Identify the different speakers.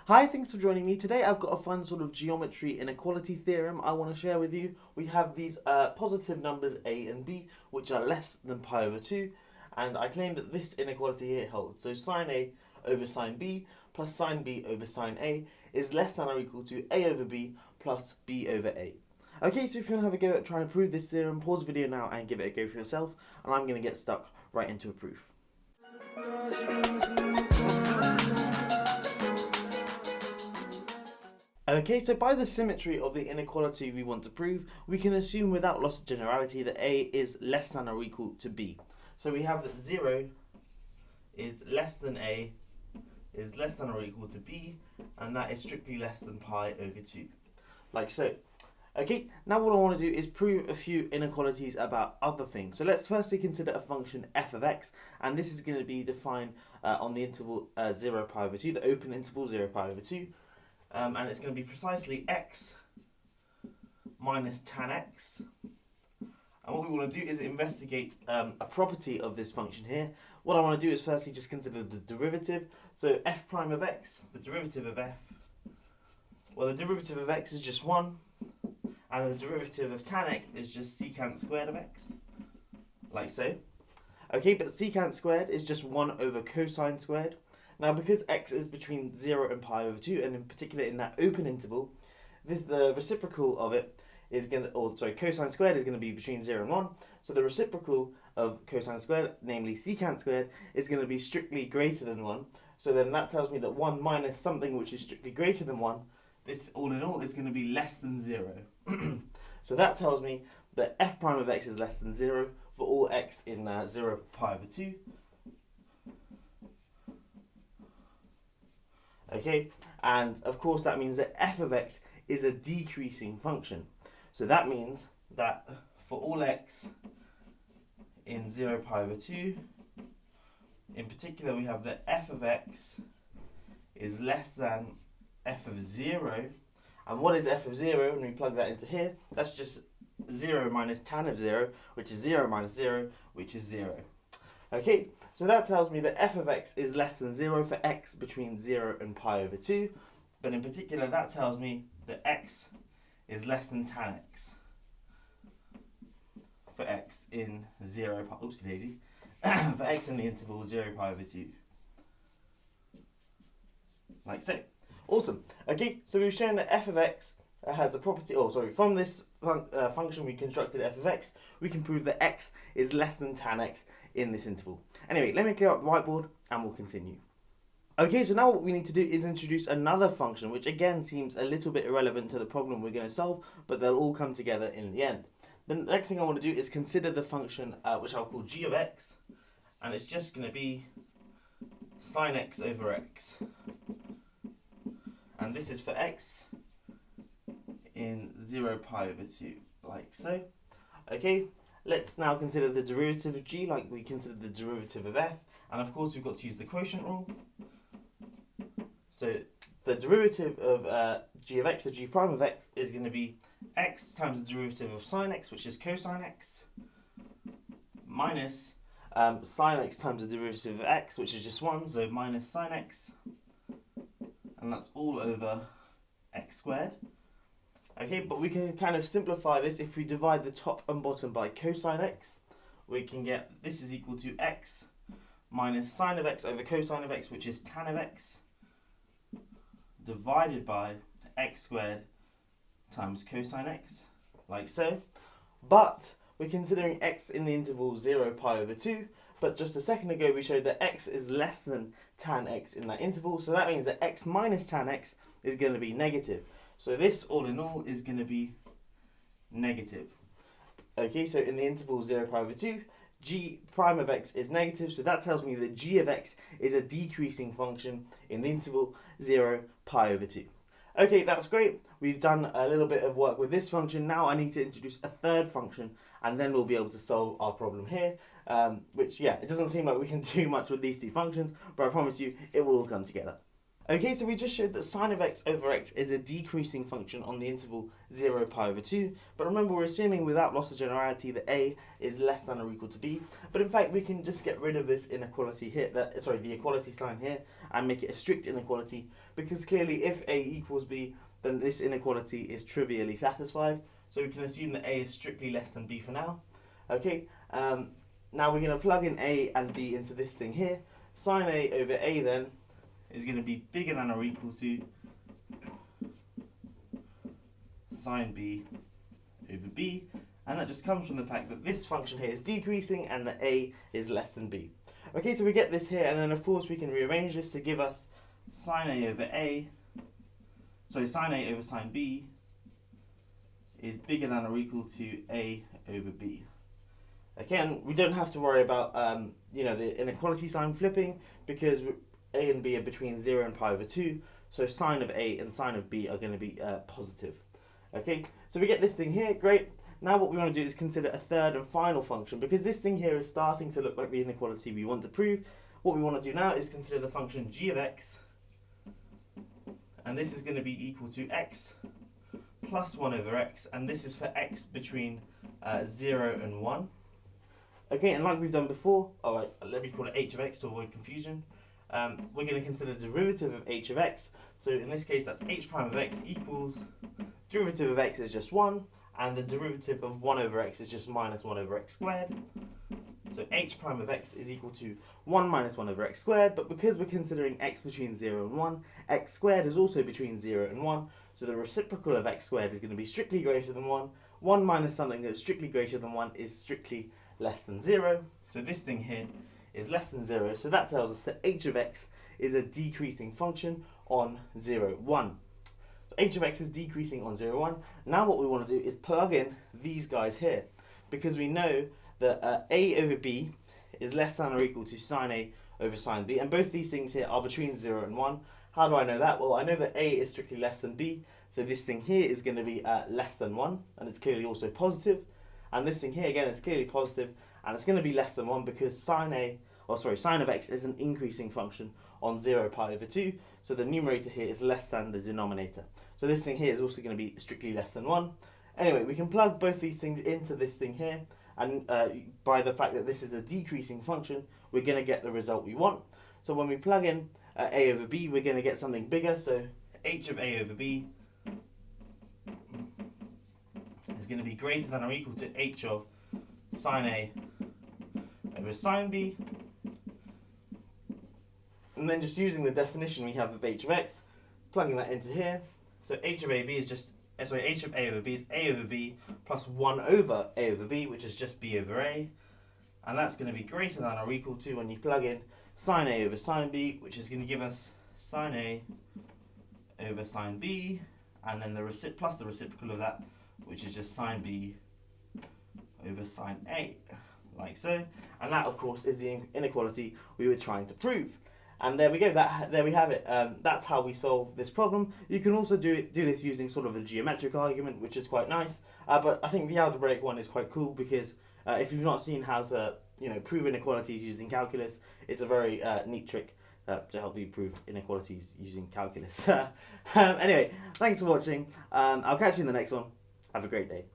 Speaker 1: Hi, thanks for joining me. Today I've got a fun sort of geometry inequality theorem I want to share with you. We have these positive numbers a and b, which are less than pi over 2, and I claim that this inequality here holds. So sine a over sine b plus sine b over sine a is less than or equal to a over b plus b over a. Okay, so if you want to have a go at trying to prove this theorem, pause the video now and give it a go for yourself, and I'm going to get stuck right into a proof. Okay, so by the symmetry of the inequality we want to prove, we can assume without loss of generality that a is less than or equal to b. So we have that 0 is less than a is less than or equal to b, and that is strictly less than pi over 2. Like so. Okay, now what I want to do is prove a few inequalities about other things. So let's firstly consider a function f of x, and this is going to be defined on the interval 0 pi over 2, the open interval 0 pi over 2. And it's going to be precisely x minus tan x. And what we want to do is investigate a property of this function here. What I want to do is firstly just consider the derivative. So f prime of x, the derivative of f, well, the derivative of x is just 1, and the derivative of tan x is just secant squared of x, like so. Okay, but secant squared is just 1 over cosine squared. Now, because x is between 0 and pi over 2, and in particular in that open interval, the reciprocal of it is going to, cosine squared is going to be between 0 and 1. So the reciprocal of cosine squared, namely secant squared, is going to be strictly greater than 1. So then that tells me that 1 minus something which is strictly greater than 1, this all in all is going to be less than 0. So that tells me that f prime of x is less than 0 for all x in 0 pi over 2. Okay, and of course that means that f of x is a decreasing function. So that means that for all x in 0 pi over 2, in particular we have that f of x is less than f of 0. And what is f of 0? When we plug that into here, that's just 0 minus tan of 0, which is 0 minus 0, which is 0. Okay, so that tells me that f of x is less than 0 for x between 0 and pi over 2. But in particular, that tells me that x is less than tan x for x in 0 pi, oopsie daisy, for x in the interval 0 pi over 2. Like so. Awesome. Okay, so we've shown that f of x has a property, from this function we constructed f of x, we can prove that x is less than tan x in this interval. Anyway, let me clear up the whiteboard and we'll continue. Okay, so now what we need to do is introduce another function, which again seems a little bit irrelevant to the problem we're going to solve, but they'll all come together in the end. The next thing I want to do is consider the function which I'll call g of x, and it's just going to be sine x over x. And this is for x in 0 pi over 2, like so. Okay, let's now consider the derivative of g like we considered the derivative of f. And of course we've got to use the quotient rule. So the derivative of g of x, or g prime of x, is going to be x times the derivative of sine x, which is cosine x, minus sine x times the derivative of x, which is just 1, so minus sine x. And that's all over x squared. Okay, but we can kind of simplify this. If we divide the top and bottom by cosine x, we can get this is equal to x minus sine of x over cosine of x, which is tan of x, divided by x squared times cosine x, like so. But we're considering x in the interval 0 pi over 2, but just a second ago we showed that x is less than tan x in that interval, so that means that x minus tan x is going to be negative. So this all in all is going to be negative. Okay, so in the interval 0 pi over 2, g prime of x is negative, so that tells me that g of x is a decreasing function in the interval 0 pi over 2. Okay, that's great. We've done a little bit of work with this function. Now I need to introduce a third function, and then we'll be able to solve our problem here. Which, yeah, it doesn't seem like we can do much with these two functions, but I promise you it will all come together. Okay, so we just showed that sine of x over x is a decreasing function on the interval 0 pi over 2. But remember, we're assuming without loss of generality that a is less than or equal to b. But in fact, we can just get rid of this inequality here, the equality sign here, and make it a strict inequality. Because clearly, if a equals b, then this inequality is trivially satisfied. So we can assume that a is strictly less than b for now. Okay, now we're going to plug in a and b into this thing here. Sine a over a then is going to be bigger than or equal to sine b over b, and that just comes from the fact that this function here is decreasing and that a is less than b. Okay, so we get this here, and then of course we can rearrange this to give us sine a over sine b is bigger than or equal to a over b. Again, we don't have to worry about the inequality sign flipping, because a and b are between 0 and pi over 2, so sine of a and sine of b are going to be positive. Okay, so we get this thing here, great. Now what we want to do is consider a third and final function, because this thing here is starting to look like the inequality we want to prove. What we want to do now is consider the function g of x, and this is going to be equal to x plus 1 over x, and this is for x between 0 and 1. Okay, and like we've done before, alright, let me call it h of x to avoid confusion. We're going to consider the derivative of h of x. So in this case, that's h prime of x equals, derivative of x is just 1, and the derivative of 1 over x is just minus 1 over x squared. So h prime of x is equal to 1 minus 1 over x squared, but because we're considering x between 0 and 1, x squared is also between 0 and 1, so the reciprocal of x squared is going to be strictly greater than 1. 1 minus something that's strictly greater than 1 is strictly less than 0. So this thing here is less than 0, so that tells us that h of x is a decreasing function on 0, 1. So h of x is decreasing on 0, 1. Now what we want to do is plug in these guys here, because we know that a over b is less than or equal to sine a over sine b, and both these things here are between 0 and 1. How do I know that? Well, I know that a is strictly less than b, so this thing here is going to be less than 1, and it's clearly also positive. And this thing here, again, is clearly positive, and it's going to be less than 1 because sine of x is an increasing function on 0 pi over 2, so the numerator here is less than the denominator. So this thing here is also going to be strictly less than 1. Anyway, we can plug both these things into this thing here, and by the fact that this is a decreasing function, we're going to get the result we want. So when we plug in a over b, we're going to get something bigger, so h of a over b is going to be greater than or equal to h of sine a over sine b. And then just using the definition we have of h of x, plugging that into here. So h of a b is just, h of a over b is a over b plus 1 over a over b, which is just b over a. And that's going to be greater than or equal to, when you plug in sine a over sine b, which is going to give us sine a over sine b, and then plus the reciprocal of that, which is just sine b over sine a, like so. And that, of course, is the inequality we were trying to prove. And there we go, there we have it. That's how we solve this problem. You can also do this using sort of a geometric argument, which is quite nice. But I think the algebraic one is quite cool, because if you've not seen how to prove inequalities using calculus, it's a very neat trick to help you prove inequalities using calculus. Anyway, thanks for watching. I'll catch you in the next one. Have a great day.